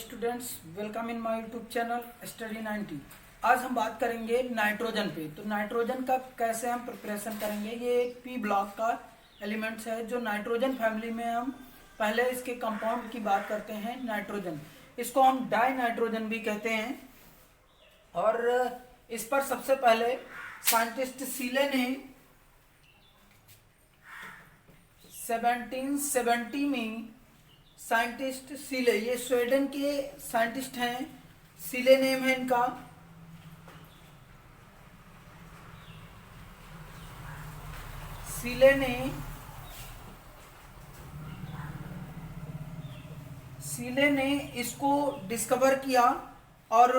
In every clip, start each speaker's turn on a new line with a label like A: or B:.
A: Students, welcome in my YouTube channel study 90। आज हम बात करेंगे नाइट्रोजन पे। तो नाइट्रोजन का कैसे हम प्रिपरेशन करेंगे। ये एक पी ब्लॉक का एलिमेंट्स है जो नाइट्रोजन फैमिली में हम पहले इसके कंपाउंड की बात करते हैं नाइट्रोजन। इसको हम डाई नाइट्रोजन भी कहते हैं। और इस पर सबसे पहले साइंटिस्ट सीले ने 1770 में साइंटिस्ट सीले, ये स्वीडन के साइंटिस्ट हैं, सीले नेम है इनका। सीले ने इसको डिस्कवर किया और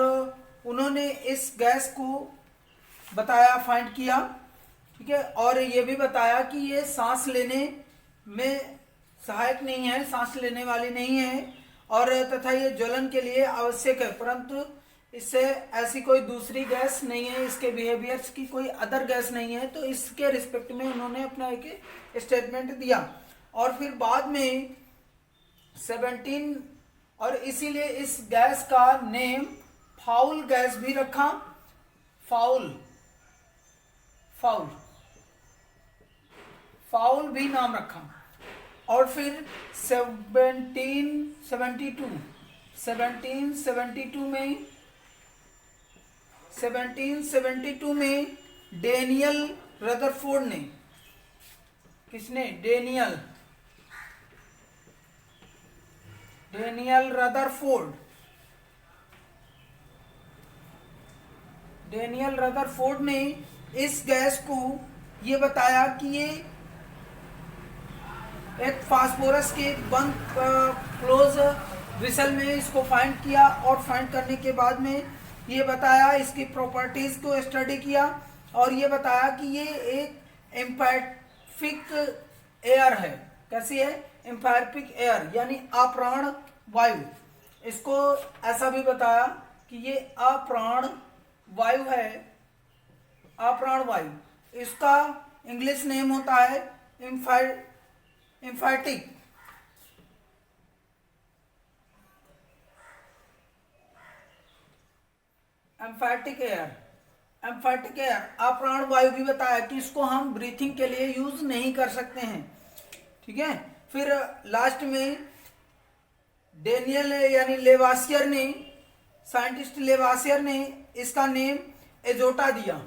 A: उन्होंने इस गैस को बताया, फाइंड किया, ठीक है। और ये भी बताया कि ये सांस लेने में सहायक नहीं है, सांस लेने वाली नहीं है, और तथा ये ज्वलन के लिए आवश्यक है, परंतु इससे ऐसी कोई दूसरी गैस नहीं है, इसके बिहेवियर्स की कोई अदर गैस नहीं है। तो इसके रिस्पेक्ट में उन्होंने अपना एक स्टेटमेंट दिया। और फिर बाद में 17 और इसीलिए इस गैस का नेम फाउल गैस भी रखा। फाउल भी नाम रखा। और फिर 1772 में डेनियल रदरफोर्ड ने, किसने? डेनियल रदरफोर्ड ने इस गैस को ये बताया कि ये एक फास्फोरस के बंद क्लोज विसल में इसको फाइंड किया। और फाइंड करने के बाद में ये बताया, इसकी प्रॉपर्टीज को स्टडी किया और ये बताया कि ये एक एम्फैटिक एयर है। कैसी है? एम्फैटिक एयर, यानी अप्राण वायु। इसको ऐसा भी बताया कि ये अप्राण वायु है, अप्राण वायु। इसका इंग्लिश नेम होता है एम्फैटिक एयर, अप्राण वायु भी बताया कि इसको हम ब्रीथिंग के लिए यूज नहीं कर सकते हैं, ठीक है। फिर लास्ट में डेनियल यानी लेवासियर ने, साइंटिस्ट लेवासियर ने इसका नेम एजोटा दिया।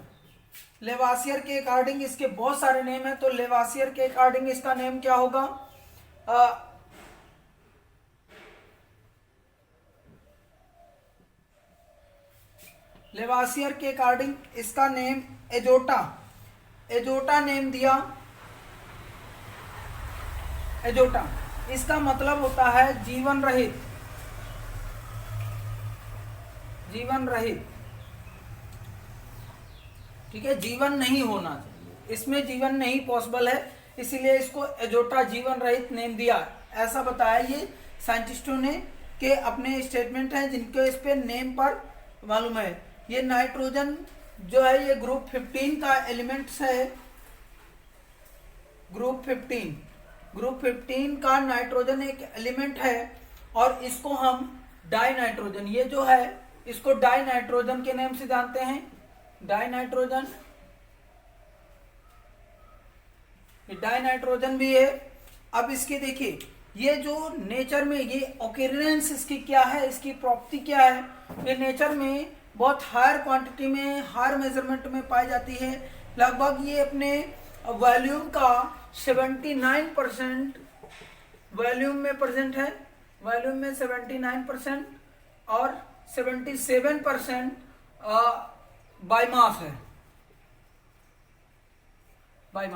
A: लेवासियर के अकॉर्डिंग इसके बहुत सारे नेम हैं, तो लेवासियर के अकॉर्डिंग इसका नेम क्या होगा? लेवासियर के अकॉर्डिंग इसका नेम एजोटा नेम दिया। एजोटा, इसका मतलब होता है जीवन रहित, ठीक है। जीवन नहीं होना चाहिए, इसमें जीवन नहीं पॉसिबल है, इसीलिए इसको एजोटा जीवन रहित नेम दिया। ऐसा बताया ये साइंटिस्टों ने कि अपने स्टेटमेंट हैं जिनको इस पे नेम पर मालूम है। ये नाइट्रोजन जो है ये ग्रुप 15 का एलिमेंट्स है। ग्रुप 15 का नाइट्रोजन एक एलिमेंट है और इसको हम डाई नाइट्रोजन, ये जो है इसको डाई नाइट्रोजन के नेम से जानते हैं। डाई नाइट्रोजन भी है। अब इसके देखिए, ये जो नेचर में ये ऑकरेंस इसकी क्या है, इसकी प्रॉपर्टी क्या है? ये नेचर में बहुत हायर क्वांटिटी में, हायर मेजरमेंट में पाई जाती है। लगभग ये अपने वॉल्यूम का 79% वॉल्यूम में प्रेजेंट है, वॉल्यूम में 79% और 77% बाय मास है। By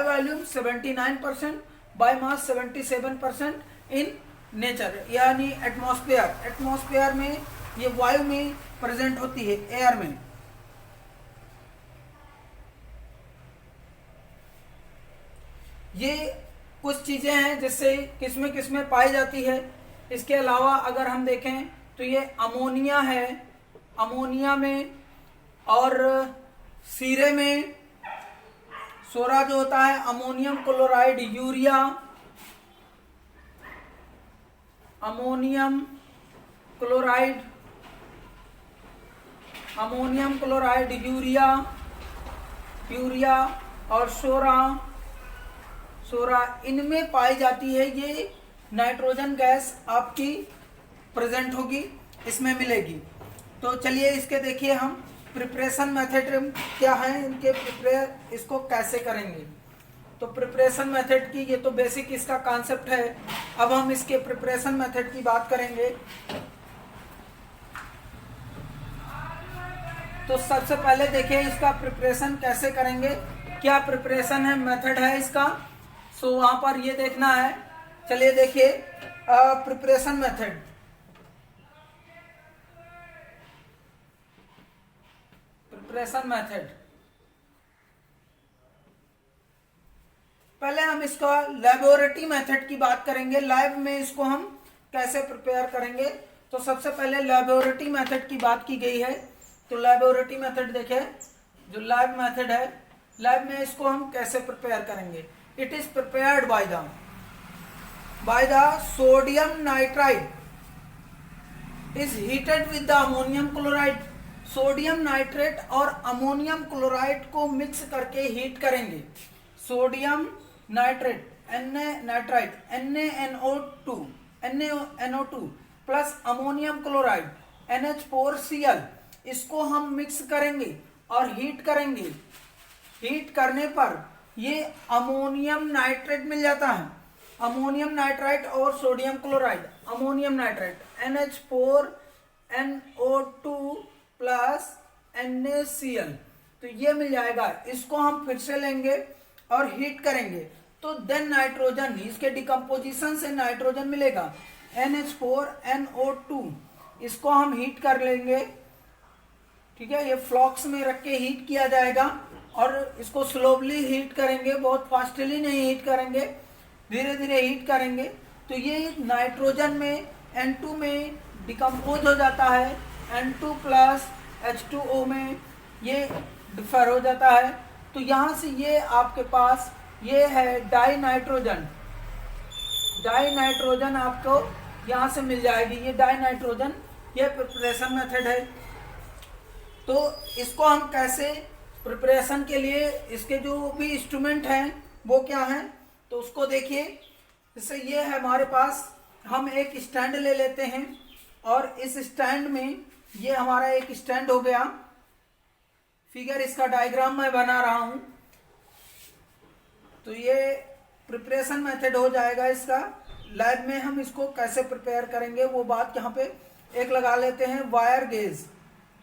A: volume 79%, by mass 77% in nature, यानी एटमॉस्फेयर में ये वायु में प्रेजेंट होती है, एयर में। ये कुछ चीजें हैं जिससे किसमें पाई जाती है। इसके अलावा अगर हम देखें तो ये अमोनिया है, अमोनिया में, और सीरे में सोरा जो होता है, ammonium chloride, urea, ammonium chloride, ammonium chloride, urea और सोरा इनमें पाई जाती है। ये नाइट्रोजन गैस आपकी प्रेजेंट होगी, इसमें मिलेगी। तो चलिए इसके देखिए हम प्रिपरेशन मेथड क्या है इनके, इसको कैसे करेंगे। तो प्रिपरेशन मेथड की ये तो बेसिक इसका कॉन्सेप्ट है। अब हम इसके प्रिपरेशन मेथड की बात करेंगे। तो सबसे पहले देखिए इसका प्रिपरेशन कैसे करेंगे, क्या प्रिपरेशन है, मेथड है इसका। सो वहां पर ये देखना है। चलिए देखिए प्रिपरेशन मेथड। प्रिपरेशन मेथड पहले हम इसका लेबोरेटरी मेथड की बात करेंगे, लैब में इसको हम कैसे प्रिपेयर करेंगे। तो सबसे पहले लेबोरेटरी मेथड की बात की गई है। तो लेबोरेटरी मेथड देखें, जो लैब मेथड है, लैब में इसको हम कैसे प्रिपेयर करेंगे। It is prepared by the sodium nitride is heated with the ammonium chloride. Sodium nitrate और अमोनियम क्लोराइड को मिक्स करके हीट करेंगे। Sodium nitrate NaNO2 plus ammonium chloride NH4Cl, इसको हम मिक्स करेंगे और हीट करेंगे। हीट करने पर ये अमोनियम नाइट्रेट मिल जाता है। अमोनियम नाइट्राइट और sodium chloride, ammonium nitrite NH4NO2 plus NaCl, तो ये मिल जाएगा। इसको हम फिर से लेंगे और हीट करेंगे, तो देन नाइट्रोजन, इसके डिकम्पोजिशन से नाइट्रोजन मिलेगा NH4NO2, इसको हम हीट कर लेंगे। ठीक है, ये फ्लॉक्स में रख के हीट किया जाएगा और इसको स्लोली हीट करेंगे, बहुत फास्टली नहीं हीट करेंगे, धीरे धीरे हीट करेंगे। तो ये नाइट्रोजन में N2 में डिकम्पोज हो जाता है, N2 प्लस H2O में ये डिफर हो जाता है। तो यहाँ से ये आपके पास ये है डाई नाइट्रोजन आपको यहाँ से मिल जाएगी। ये डाई नाइट्रोजन, ये प्रिपरेशन मेथड है। तो इसको हम कैसे प्रिपरेशन के लिए, इसके जो भी इंस्ट्रूमेंट हैं वो क्या हैं, तो उसको देखिए। जैसे ये है हमारे पास, हम एक स्टैंड ले लेते हैं और इस स्टैंड में, ये हमारा एक स्टैंड हो गया। फिगर इसका डायग्राम मैं बना रहा हूं। तो ये प्रिपरेशन मेथड हो जाएगा इसका। लैब में हम इसको कैसे प्रिपेयर करेंगे वो बात यहाँ पे एक लगा लेते हैं। वायर गेज,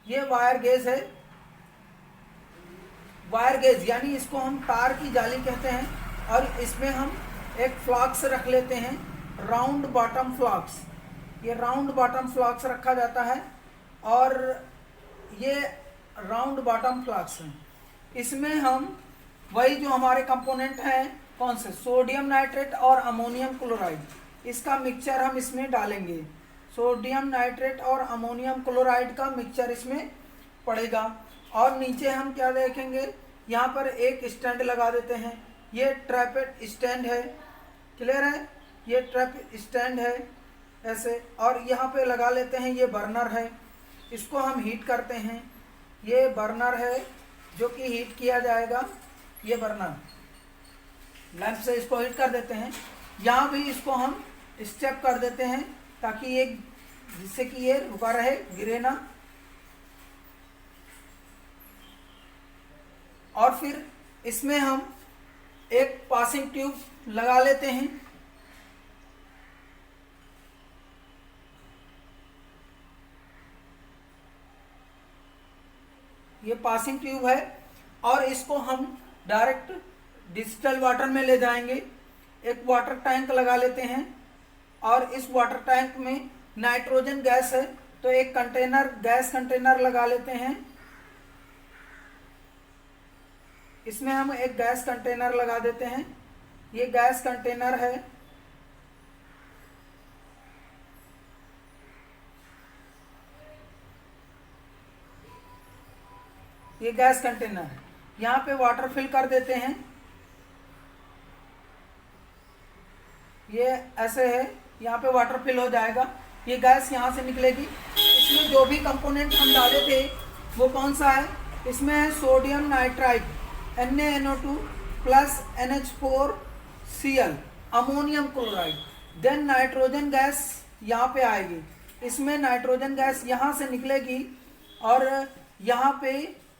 A: ये वायर गेज है। वायर गेज यानी इसको हम तार की जाली कहते हैं। और इसमें हम एक फ्लास्क रख लेते हैं, राउंड बॉटम फ्लास्क। ये राउंड बॉटम फ्लास्क रखा जाता है और ये राउंड बॉटम फ्लास्क है। इसमें हम वही जो हमारे कंपोनेंट हैं, कौन से, सोडियम नाइट्रेट और अमोनियम क्लोराइड, इसका मिक्सचर हम इसमें डालेंगे। सोडियम नाइट्रेट और अमोनियम क्लोराइड का मिक्सचर इसमें पड़ेगा। और नीचे हम क्या देखेंगे, यहाँ पर एक स्टैंड लगा देते हैं। ये ट्रैप स्टैंड है, क्लियर है, ये ट्रैप स्टैंड है ऐसे। और यहाँ पे लगा लेते हैं, ये बर्नर है, इसको हम हीट करते हैं। ये बर्नर है जो कि हीट किया जाएगा। ये बर्नर लैंप से इसको हीट कर देते हैं। यहाँ भी इसको हम स्टेप कर देते हैं ताकि ये, जिससे कि ये रुका रहे, गिरे ना। और फिर इसमें हम एक पासिंग ट्यूब लगा लेते हैं। ये पासिंग ट्यूब है और इसको हम डायरेक्ट डिजिटल वाटर में ले जाएंगे। एक वाटर टैंक लगा लेते हैं और इस वाटर टैंक में नाइट्रोजन गैस है, तो एक कंटेनर, गैस कंटेनर लगा लेते हैं। इसमें हम एक गैस कंटेनर लगा देते हैं। ये गैस कंटेनर है। ये गैस कंटेनर है, यहाँ पे वाटर फिल कर देते हैं। ये ऐसे है, यहाँ पे वाटर फिल हो जाएगा। ये गैस यहाँ से निकलेगी इसमें जो भी कंपोनेंट हम डाले थे वो कौन सा है, इसमें है sodium nitrite NaNO2 plus NH4Cl ammonium chloride. Then nitrogen gas यहाँ पे आएगी, इसमें नाइट्रोजन गैस यहाँ से निकलेगी और यहाँ पे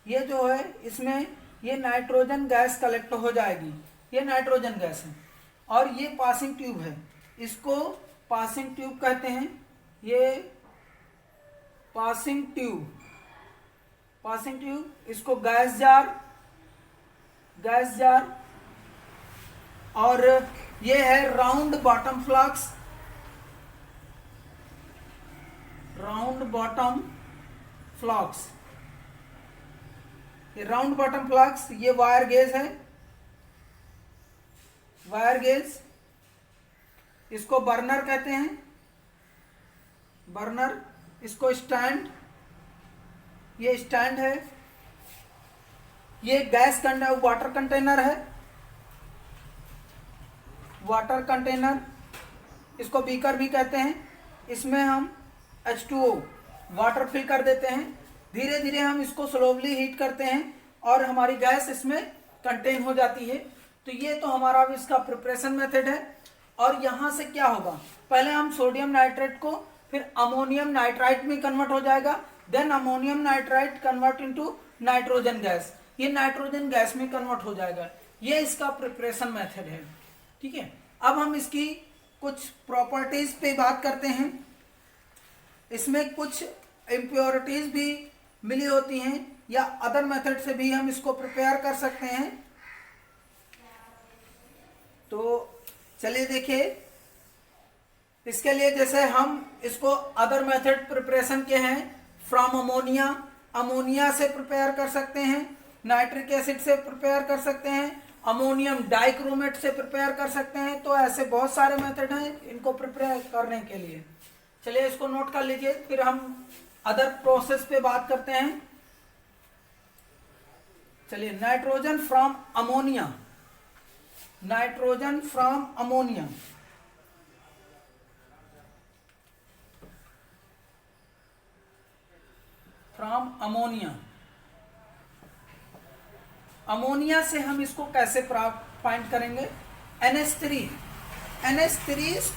A: ये जो है इसमें ये नाइट्रोजन गैस कलेक्ट हो जाएगी, ये नाइट्रोजन गैस है। और ये पासिंग ट्यूब है, इसको पासिंग ट्यूब कहते हैं, ये पासिंग ट्यूब, इसको गैस जार, और ये है राउंड बॉटम फ्लास्क, ये राउंड बॉटम फ्लास्क, ये वायर गेज है, इसको बर्नर कहते हैं, इसको स्टैंड, ये स्टैंड है, ये गैस वाटर कंटेनर, इसको बीकर भी कहते हैं। इसमें हम H2O वाटर फिल कर देते हैं, धीरे धीरे हम इसको स्लोली हीट करते हैं और हमारी गैस इसमें कंटेन हो जाती है। तो ये तो हमारा इसका प्रिपरेशन मेथड है। और यहाँ से क्या होगा, पहले हम सोडियम नाइट्रेट को फिर अमोनियम नाइट्राइट में कन्वर्ट हो जाएगा, then ammonium nitrite convert into nitrogen gas, ये नाइट्रोजन गैस में कन्वर्ट हो जाएगा। ये इसका प्रिपरेशन मेथड है, ठीक है। अब हम इसकी कुछ प्रॉपर्टीज पे बात करते हैं। इसमें कुछ इम्प्योरिटीज भी मिली होती हैं या अदर मेथड से भी हम इसको प्रिपेयर कर सकते हैं। तो चलिए देखिए, इसके लिए जैसे हम इसको अदर मेथड प्रिपरेशन के हैं, फ्रॉम अमोनिया से प्रिपेयर कर सकते हैं, नाइट्रिक एसिड से प्रिपेयर कर सकते हैं, अमोनियम डाइक्रोमेट से प्रिपेयर कर सकते हैं। तो ऐसे बहुत सारे मेथड हैं इनको प्रिपेयर करने के लिए। चलिए इसको नोट कर लीजिए, फिर हम अदर प्रोसेस पे बात करते हैं। चलिए, नाइट्रोजन फ्रॉम अमोनिया, अमोनिया से हम इसको कैसे फाइंड करेंगे, NH3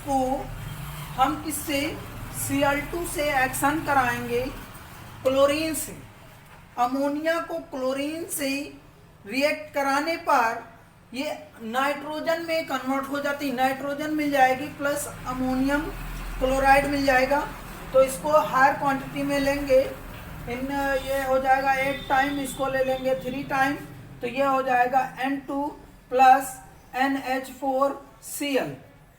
A: को हम किससे, Cl2 से एक्शन कराएंगे क्लोरीन से। अमोनिया को क्लोरीन से रिएक्ट कराने पर ये नाइट्रोजन में कन्वर्ट हो जाती, नाइट्रोजन मिल जाएगी प्लस अमोनियम क्लोराइड मिल जाएगा। तो इसको हायर क्वांटिटी में लेंगे, ये हो जाएगा 8 टाइम, इसको ले लेंगे 3 टाइम, तो ये हो जाएगा N2 plus NH4Cl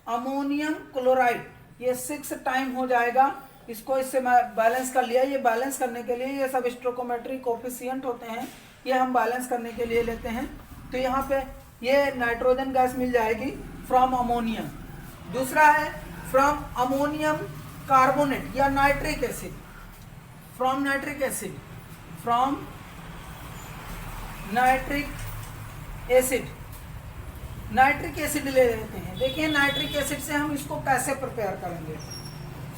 A: ammonium chloride, ये 6 टाइम हो जाएगा। इसको इससे मैं बैलेंस कर लिया। ये बैलेंस करने के लिए ये सब स्टोइकोमेट्रिक कोफिशिएंट होते हैं, ये हम बैलेंस करने के लिए लेते हैं। तो यहाँ पे ये नाइट्रोजन गैस मिल जाएगी फ्रॉम अमोनिया। दूसरा है फ्रॉम अमोनियम कार्बोनेट या nitric acid, from nitric acid ले लेते हैं। देखिए नाइट्रिक एसिड से हम इसको कैसे प्रिपेयर करेंगे।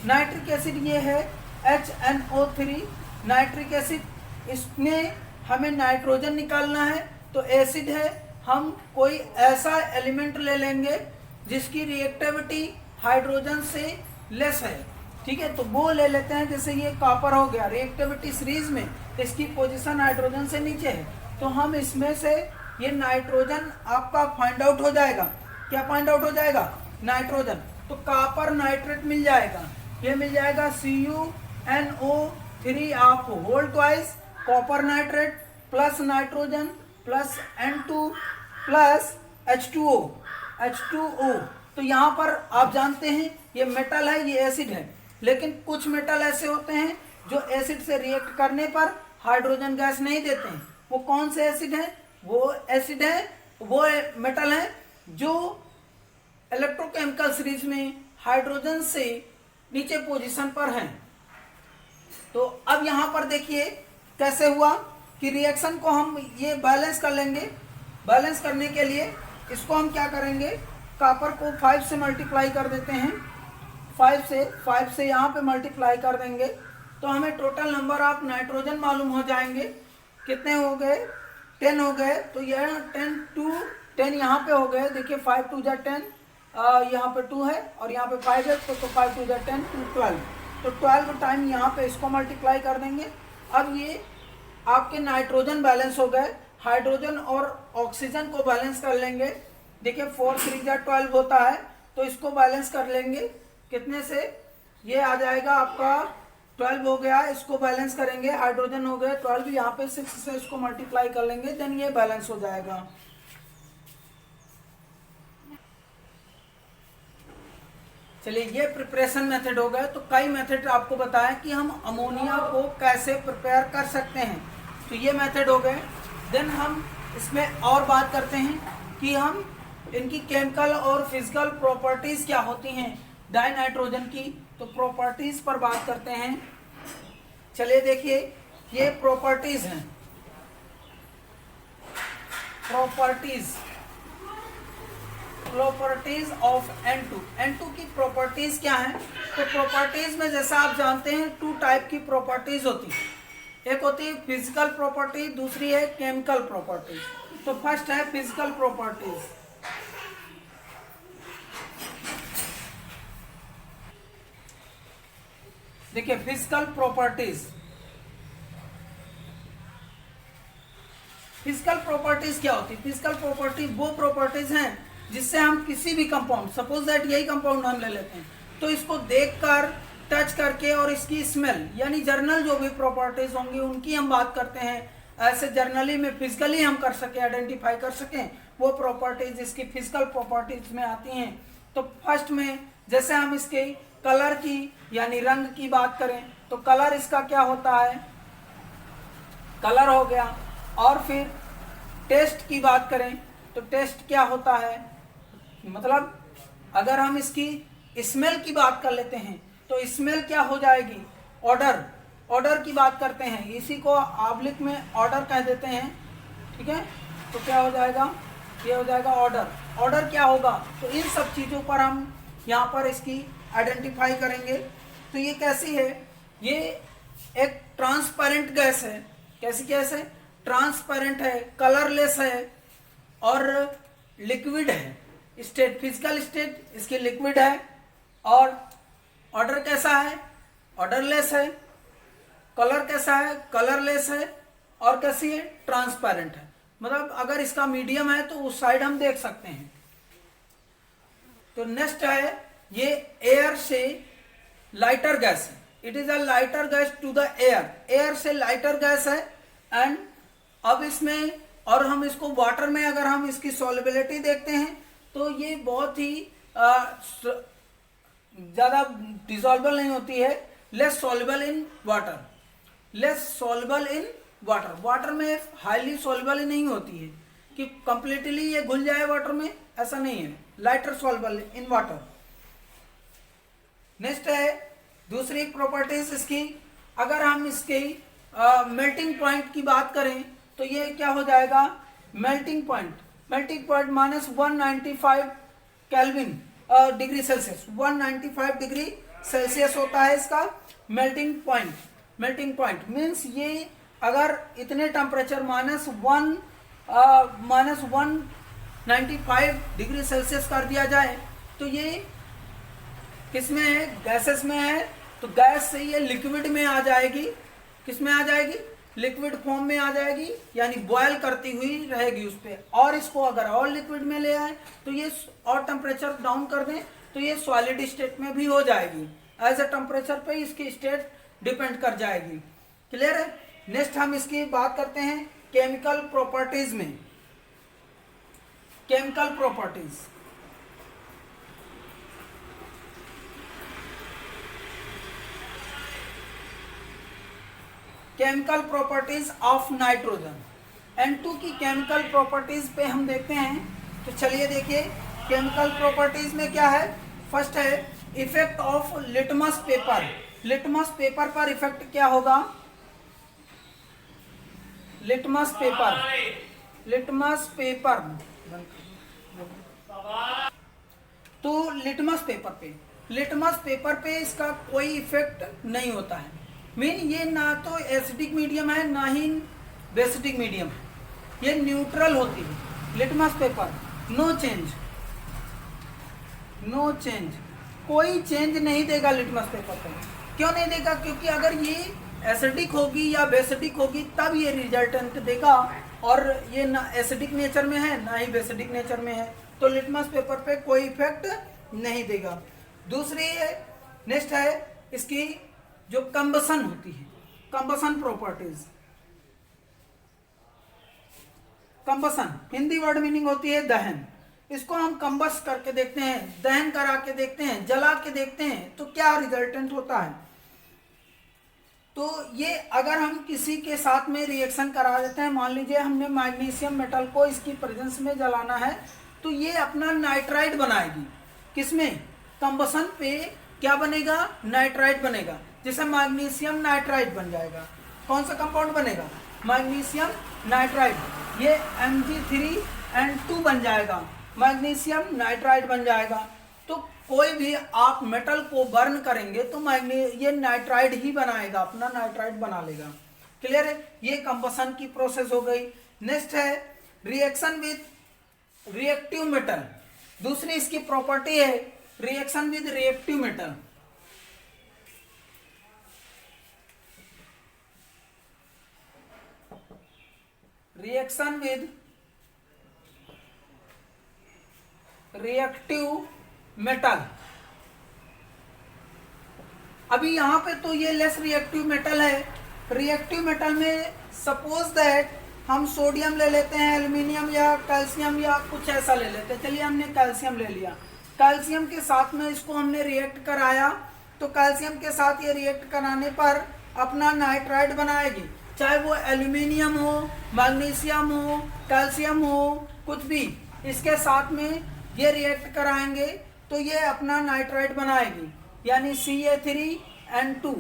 A: नाइट्रिक एसिड ये है HNO3 नाइट्रिक एसिड, इसमें हमें नाइट्रोजन निकालना है तो एसिड है, हम कोई ऐसा एलिमेंट ले लेंगे जिसकी रिएक्टिविटी हाइड्रोजन से लेस है, ठीक है, तो वो ले लेते हैं। जैसे ये कॉपर हो गया, रिएक्टिविटी सीरीज में इसकी पोजीशन हाइड्रोजन से नीचे है, तो हम इसमें से ये नाइट्रोजन आपका फाइंड आउट हो जाएगा। क्या फाइंड आउट हो जाएगा, नाइट्रोजन। तो कॉपर नाइट्रेट मिल जाएगा, ये मिल जाएगा CuNO3 आपको whole twice copper nitrate plus nitrogen plus N2 plus H2O। तो यहाँ पर आप जानते हैं ये मेटल है, ये एसिड है, लेकिन कुछ मेटल ऐसे होते हैं जो एसिड से रिएक्ट करने पर हाइड्रोजन गैस नहीं देते हैं। वो कौन से एसिड है, वो एसिड है, वो मेटल है जो इलेक्ट्रोकेमिकल सीरीज में हाइड्रोजन से नीचे पोजीशन पर हैं। तो अब यहाँ पर देखिए कैसे हुआ कि रिएक्शन को हम ये बैलेंस कर लेंगे। बैलेंस करने के लिए इसको हम क्या करेंगे, कॉपर को 5 से मल्टीप्लाई कर देते हैं, 5 से यहाँ पे मल्टीप्लाई कर देंगे तो हमें टोटल नंबर ऑफ नाइट्रोजन मालूम हो जाएंगे। कितने हो गए? 10 हो गए। तो यह 10 यहाँ पे हो गए। देखिए 5 2 जा 10, यहाँ पे 2 है और यहाँ पे 5 है, तो 5 2 जा 10 2 12। तो 12 टाइम यहाँ पे इसको मल्टीप्लाई कर देंगे। अब ये आपके नाइट्रोजन बैलेंस हो गए। हाइड्रोजन और ऑक्सीजन को बैलेंस कर लेंगे। देखिए 4 3 जा 12 होता है, तो इसको बैलेंस कर लेंगे कितने से? ये आ जाएगा आपका 12 हो गया। इसको बैलेंस करेंगे, हाइड्रोजन हो गए 12, यहाँ पे 6 से इसको मल्टीप्लाई कर लेंगे, देन ये बैलेंस हो जाएगा। चलिए ये प्रिपरेशन मेथड हो गया। तो कई मेथड आपको बताया कि हम अमोनिया को कैसे प्रिपेयर कर सकते हैं, तो ये मेथड हो गए। देन हम इसमें और बात करते हैं कि हम इनकी केमिकल और फिजिकल प्रॉपर्टीज क्या होती हैं डाई नाइट्रोजन की, तो प्रॉपर्टीज पर बात करते हैं। चलिए देखिए ये प्रॉपर्टीज हैं। Properties of N2। N2 की प्रॉपर्टीज क्या है? तो प्रॉपर्टीज में जैसा आप जानते हैं 2 टाइप की प्रॉपर्टीज होती है। एक होती है फिजिकल प्रॉपर्टी, दूसरी है केमिकल प्रॉपर्टीज। तो फर्स्ट है फिजिकल प्रॉपर्टीज। देखिए फिजिकल प्रॉपर्टीज, फिजिकल प्रॉपर्टीज क्या होती है? फिजिकल प्रॉपर्टी वो प्रॉपर्टीज हैं जिससे हम किसी भी कंपाउंड, सपोज दैट यही कंपाउंड हम ले लेते हैं, तो इसको देखकर, टच करके और इसकी स्मेल, यानी जर्नल जो भी प्रॉपर्टीज होंगी उनकी हम बात करते हैं। ऐसे जर्नली में फिजिकली हम कर सकें, आइडेंटिफाई कर सकें, वो प्रॉपर्टीज इसकी फिजिकल प्रॉपर्टीज में आती हैं। तो फर्स्ट में जैसे हम इसके कलर की यानी रंग की बात करें, तो कलर इसका क्या होता है? कलर हो गया। और फिर टेस्ट की बात करें तो टेस्ट क्या होता है? मतलब अगर हम इसकी स्मेल की बात कर लेते हैं तो स्मेल क्या हो जाएगी? ऑर्डर। ऑर्डर की बात करते हैं, इसी को आब्लिक में ऑर्डर कह देते हैं, ठीक है? तो क्या हो जाएगा? ये हो जाएगा ऑर्डर। ऑर्डर क्या होगा? तो इन सब चीज़ों पर हम यहाँ पर इसकी आइडेंटिफाई करेंगे। तो ये कैसी है? ये एक ट्रांसपेरेंट गैस है। कैसी गैस है? ट्रांसपेरेंट है, कलरलेस है और लिक्विड है। स्टेट, फिजिकल स्टेट इसकी लिक्विड है। और ऑर्डर कैसा है? ऑर्डरलेस है। कलर कैसा है? कलरलेस है। और कैसी है? ट्रांसपेरेंट है। मतलब अगर इसका मीडियम है तो उस साइड हम देख सकते हैं। तो नेक्स्ट है ये एयर से लाइटर गैस है। It is a lighter gas to the air. Air से लाइटर गैस है। एंड अब इसमें, और हम इसको वाटर में अगर हम इसकी सॉल्युबिलिटी देखते हैं तो ये बहुत ही ज्यादा डिसॉल्वेबल नहीं होती है। Less soluble in water. Less soluble in water. Water में हाईली सॉल्युबल नहीं होती है कि कंप्लीटली ये घुल जाए वाटर में, ऐसा नहीं है। Lighter soluble in water. Next है दूसरी प्रॉपर्टीज इसकी, अगर हम इसकी मेल्टिंग पॉइंट की बात करें तो ये क्या हो जाएगा? Melting point. Melting point -195 kelvin degree Celsius. 195 degree Celsius होता है इसका melting point. Melting point means ये अगर इतने टेम्परेचर -195 डिग्री सेल्सियस कर दिया जाए तो ये किस में है? गैसेस में है। तो गैस से ये लिक्विड में आ जाएगी। किस में आ जाएगी? लिक्विड फॉर्म में आ जाएगी, यानी बॉयल करती हुई रहेगी उस पर। और इसको अगर और लिक्विड में ले आए तो ये और टेम्परेचर डाउन कर दें तो ये सॉलिड स्टेट में भी हो जाएगी। एज अ टेम्परेचर पे इसकी स्टेट डिपेंड कर जाएगी। क्लियर है? नेक्स्ट हम इसकी बात करते हैं केमिकल प्रॉपर्टीज में। Chemical properties, chemical properties of nitrogen. N2 की केमिकल प्रॉपर्टीज पे हम देखते हैं। तो चलिए देखिए केमिकल प्रॉपर्टीज में क्या है। फर्स्ट है effect of litmus paper. Litmus paper पर इफेक्ट क्या होगा? Litmus paper, litmus paper. तो लिटमस पेपर पे इसका कोई इफेक्ट नहीं होता है। मीन ये ना तो एसिडिक मीडियम है ना ही बेसिडिक मीडियम है, ये न्यूट्रल होती है। Litmus paper no change, no change, कोई चेंज नहीं देगा लिटमस पेपर पर। क्यों नहीं देगा? क्योंकि अगर ये एसिडिक होगी या बेसिडिक होगी तब ये रिजल्टेंट देगा, और ये ना एसिडिक नेचर में है ना ही बेसिडिक नेचर में है, तो लिटमस पेपर पे कोई इफेक्ट नहीं देगा। दूसरी नेक्स्ट है इसकी जो कंबसन होती है, combustion properties. Combustion Hindi word meaning होती है दहन। इसको हम कंबस करके देखते हैं, दहन करा के देखते हैं, जला के देखते हैं तो क्या रिजल्टेंट होता है। तो ये अगर हम किसी के साथ में रिएक्शन करा देते हैं, मान लीजिए हमने मैग्नीशियम मेटल को इसकी प्रेजेंस में जलाना है, तो ये अपना नाइट्राइड बनाएगी। किसमें? कंबसन पे क्या बनेगा? नाइट्राइड बनेगा, जैसे मैग्नीशियम नाइट्राइड बन जाएगा। कौन सा कंपाउंड बनेगा? Magnesium nitride. ये Mg3N2 बन जाएगा, मैग्नीशियम नाइट्राइड बन जाएगा। तो कोई भी आप मेटल को बर्न करेंगे तो ये नाइट्राइड ही बनाएगा, अपना नाइट्राइड बना लेगा। क्लियर है? ये कंबसन की प्रोसेस हो गई। नेक्स्ट है रिएक्शन विद रिएक्टिव मेटल। दूसरी इसकी प्रॉपर्टी है reaction with reactive metal. Reaction with reactive metal. अभी यहां पे तो ये लेस रिएक्टिव मेटल है। रिएक्टिव मेटल में सपोज दैट हम सोडियम ले लेते हैं, एल्यूमिनियम या कैल्शियम या कुछ ऐसा ले लेते हैं। चलिए हमने कैल्शियम ले लिया, कैल्शियम के साथ में इसको हमने रिएक्ट कराया, तो कैल्शियम के साथ ये रिएक्ट कराने पर अपना नाइट्राइड बनाएगी, चाहे वो एल्यूमिनियम हो, मैग्नीशियम हो, कैल्शियम हो, कुछ भी इसके साथ में ये रिएक्ट कराएंगे तो ये अपना नाइट्राइड बनाएगी, यानी Ca3N2।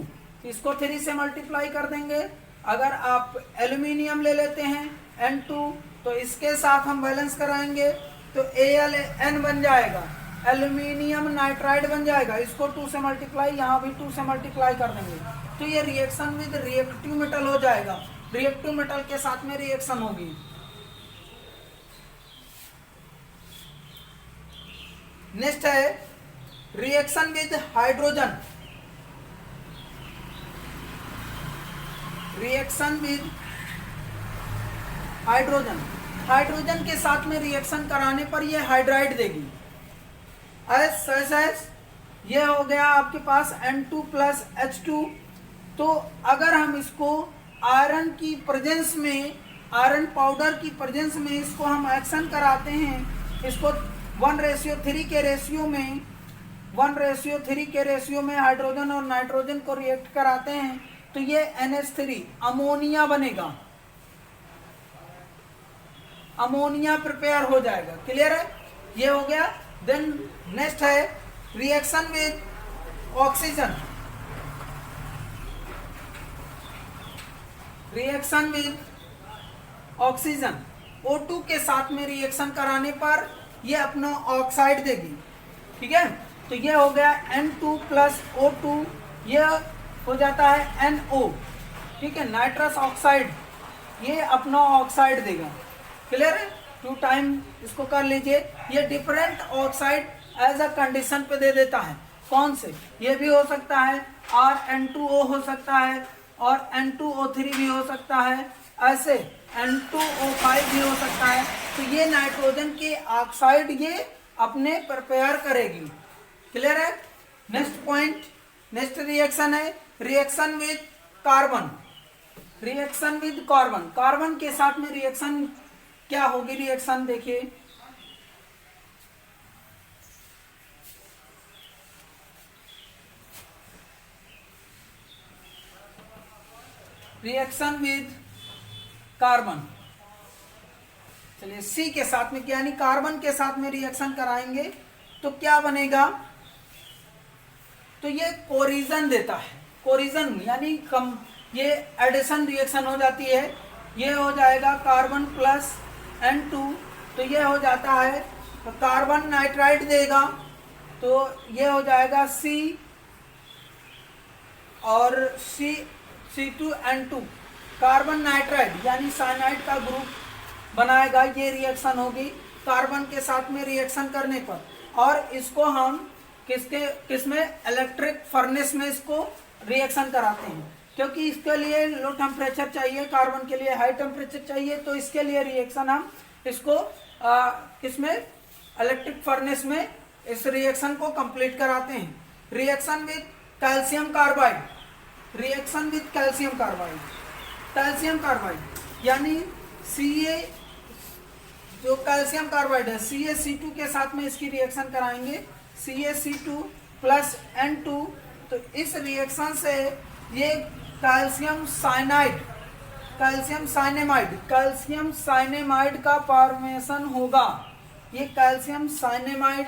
A: इसको 3 से मल्टीप्लाई कर देंगे। अगर आप एल्यूमिनियम ले लेते हैं N2 तो इसके साथ हम बैलेंस कराएंगे तो Al बन जाएगा, एल्यूमिनियम नाइट्राइड बन जाएगा। इसको 2 से मल्टीप्लाई, यहाँ भी 2 से मल्टीप्लाई कर देंगे तो ये रिएक्शन विद रिएक्टिव मेटल हो जाएगा। रिएक्टिव मेटल के साथ में रिएक्शन होगी। नेक्स्ट है reaction with hydrogen. Reaction with hydrogen, hydrogen के साथ में रिएक्शन कराने पर ये हाइड्राइड देगी। एस ये हो गया आपके पास N2+H2। तो अगर हम इसको आयरन की प्रेजेंस में, आयरन पाउडर की प्रेजेंस में इसको हम एक्शन कराते हैं, इसको 1:3 के रेशियो में, 1:3 के रेशियो में हाइड्रोजन और नाइट्रोजन को रिएक्ट कराते हैं तो ये NH3 अमोनिया बनेगा, अमोनिया प्रिपेयर हो जाएगा। क्लियर है? ये हो गया। देन नेक्स्ट है reaction with oxygen. Reaction with oxygen, O2 के साथ में रिएक्शन कराने पर ये अपना ऑक्साइड देगी। ठीक है? तो ये हो गया N2+O2, ये हो जाता है NO। ठीक है? नाइट्रस ऑक्साइड, ये अपना ऑक्साइड देगा। क्लियर है? 2 टाइम इसको कर लीजिए। ये different oxide as a condition पे दे देता है। कौन से? ये भी हो सकता है RN2O हो सकता है और N2O3 भी हो सकता है, ऐसे N2O5 भी हो सकता है। तो ये नाइट्रोजन के ऑक्साइड ये अपने प्रिपेयर करेगी। क्लियर है? नेक्स्ट पॉइंट, नेक्स्ट रिएक्शन है reaction with carbon. Reaction with carbon, carbon के साथ में रिएक्शन क्या होगी? रिएक्शन देखिए, रिएक्शन विद कार्बन। चलिए C के साथ में, यानी कार्बन के साथ में रिएक्शन कराएंगे तो क्या बनेगा? तो ये कोरिजन देता है। कोरिजन यानी कम, ये एडिशन रिएक्शन हो जाती है। ये हो जाएगा कार्बन प्लस N2, तो ये हो जाता है तो कार्बन नाइट्राइड देगा, तो ये हो जाएगा C और C C2N2 कार्बन नाइट्राइड यानी साइनाइड का ग्रुप बनाएगा। ये रिएक्शन होगी कार्बन के साथ में रिएक्शन करने पर, और इसको हम किसमें इलेक्ट्रिक फर्नेस में इसको रिएक्शन कराते हैं, क्योंकि इसके लिए लो टेम्परेचर चाहिए, कार्बन के लिए हाई टेम्परेचर चाहिए। तो इसके लिए रिएक्शन हम इसको किसमें इलेक्ट्रिक फर्नेस में इस रिएक्शन को कंप्लीट कराते हैं। Reaction with calcium carbide, reaction with calcium carbide, calcium carbide यानी Ca जो कैल्शियम कार्बाइड है CaC2 के साथ में इसकी रिएक्शन कराएंगे, CaC2 प्लस N2। तो इस रिएक्शन से ये calcium cyanide, calcium cyanamide, calcium cyanamide का फॉर्मेशन होगा। ये कैल्शियम साइनेमाइड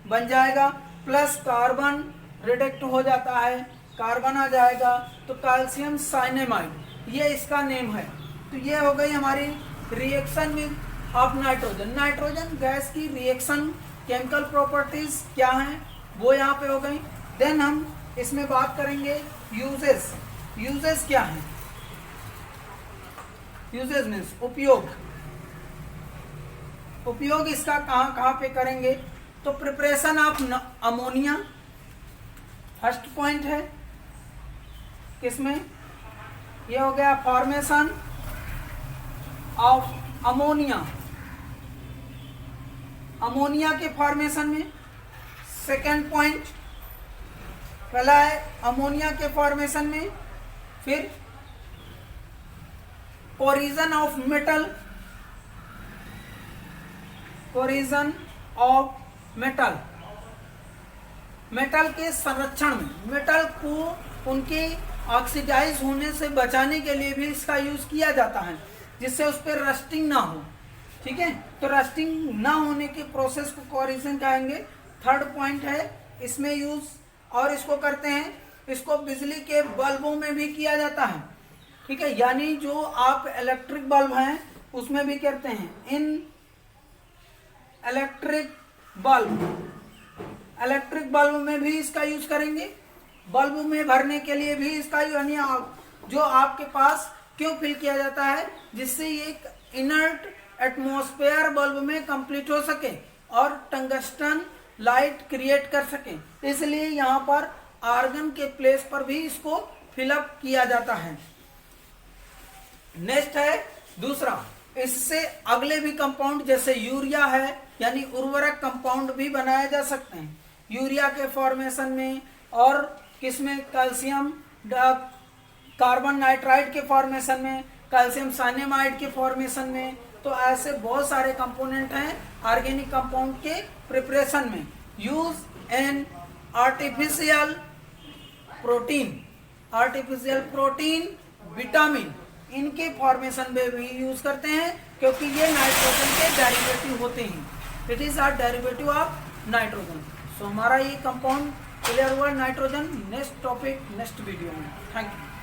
A: बन जाएगा, प्लस कार्बन रिडक्ट हो जाता है, कार्बन आ जाएगा, तो कैल्शियम साइनेमाइड, ये इसका नेम है। तो ये हो गई हमारी reaction with of nitrogen. Nitrogen gas की रिएक्शन केमिकल प्रॉपर्टीज क्या हैं वो यहाँ पे हो गई। देन हम इसमें बात करेंगे यूजेस। यूजेस क्या हैं? यूजेस मीन्स उपयोग। उपयोग इसका कहाँ कहाँ पे करेंगे? तो preparation of ammonia first point है। किसमें? ये हो गया फॉर्मेशन ऑफ अमोनिया, अमोनिया के फॉर्मेशन में। सेकेंड पॉइंट पहला है अमोनिया के फॉर्मेशन में। फिर corrosion of metal, corrosion of metal, metal के संरक्षण में, मेटल को उनके ऑक्सीडाइज होने से बचाने के लिए भी इसका यूज किया जाता है, जिससे उस पर रस्टिंग ना हो। ठीक है, तो रस्टिंग ना होने के प्रोसेस को कोरिजन कहेंगे। थर्ड पॉइंट है इसमें यूज, और इसको करते हैं, इसको बिजली के बल्बों में भी किया जाता है। ठीक है, यानी जो आप इलेक्ट्रिक बल्ब हैं उसमें भी करते हैं। इन इलेक्ट्रिक बल्ब में भी इसका यूज करेंगे। बल्ब में भरने के लिए भी इसका, यानी जो आपके पास क्यों फिल किया जाता है, जिससे ये एक इनर्ट एटमॉस्फेयर बल्ब में कंप्लीट हो सके और टंगस्टन लाइट क्रिएट कर सके, इसलिए यहाँ पर आर्गन के प्लेस पर भी इसको फिलअप किया जाता है। नेक्स्ट है दूसरा, इससे अगले भी कंपाउंड जैसे यूरिया है, यानी उर्वरक कंपाउंड भी बनाए जा सकते हैं यूरिया के फॉर्मेशन में, और किसमें? कैल्शियम कार्बन नाइट्राइड के फॉर्मेशन में, कैल्शियम साइनेमाइड के फॉर्मेशन में। तो ऐसे बहुत सारे कंपोनेंट हैं ऑर्गेनिक कंपाउंड के प्रिपरेशन में। Use an artificial protein, vitamin, इनके फॉर्मेशन में भी यूज करते हैं, क्योंकि ये नाइट्रोजन के डेरिवेटिव होते हैं। It is are derivative of nitrogen. So हमारा ये कंपाउंड क्लियर हुआ nitrogen. Next topic next video में। Thank you.